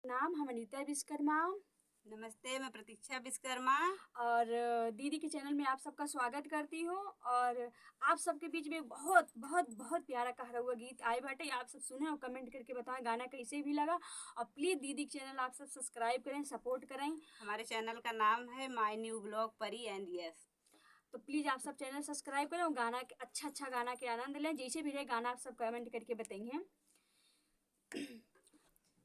नाम हम अनीता विश्वकर्मा। नमस्ते, मैं प्रतीक्षा विश्वकर्मा। और दीदी के चैनल में आप सबका स्वागत करती हूँ। और आप सबके बीच में बहुत बहुत बहुत प्यारा कहा हुआ गीत आए बाटे, आप सब सुने और कमेंट करके बताएं गाना कैसे भी लगा। और प्लीज़ दीदी के चैनल आप सब सब्सक्राइब करें, सपोर्ट करें। हमारे चैनल का नाम है माय न्यू ब्लॉग परी एंड यस। तो प्लीज़ आप सब चैनल सब्सक्राइब करें और गाना अच्छा गाना के आनंद लें। जैसे भी रहे गाना आप सब कमेंट करके बताइए।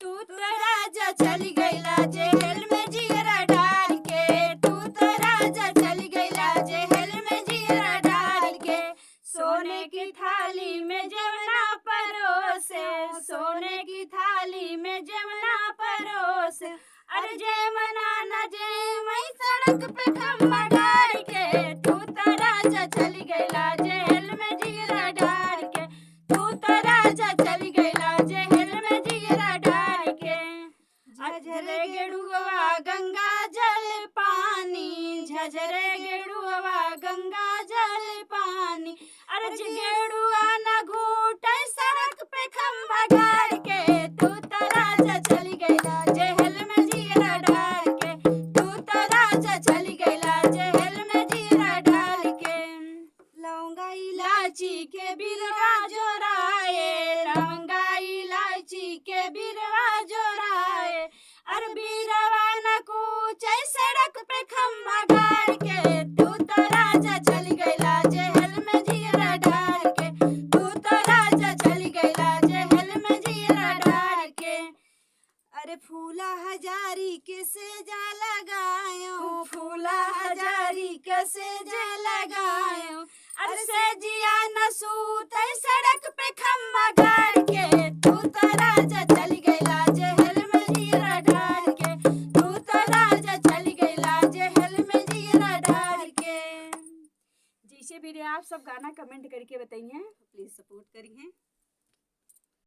तू तो राजा चली गईला जेल में जिगरा डाल के, तू तो राजा चली गईला जेल में जिगरा डाल के। सोने की थाली में जमना परोसे, सोने की थाली में जमना परोसे। अरे जय मना न जय मई सड़क पे खम्मा डाल के, तू तो राजा चली गईला जेल में जिगरा डाल के, तू तो राजा चली गईला जेल में जिगरा डाल के। झझरे गेड़ुआ गंगा जल पानी, झझरे गेड़ुआ गंगा जल पानी। अरे गेड़ुआ न घूटे सड़क पे खम्भा गाड़ के, तू तो राजा चली गईला जेल में जिगरा डाल के, तू तो राजा चली गईला जेल में जिगरा डाल के। लौंगा इलायची के बिरवा जोराए, लौंगा इलायची के बिरवा जोराए। अरे बिरवा न कूचे सड़क पे खम्भा गाड़ के, तू तो राजा चली गईला जेल में जिगरा डाल के, तू तो राजा चली गईला जेल में जिगरा डाल के। अरे फूला हजारी के सेजा लगायो, फूला हजारी के सेजा लगायो। अरे सेजिया न सूते सड़क पे खम्भा गाड़ के, तू तो राजा चली गईला जेल में जिगरा डाल के, तू तो राजा चली गईला जेल में जिगरा डाल के। जैसे भी रहे आप सब गाना कमेंट करके बताइए। प्लीज सपोर्ट करिए।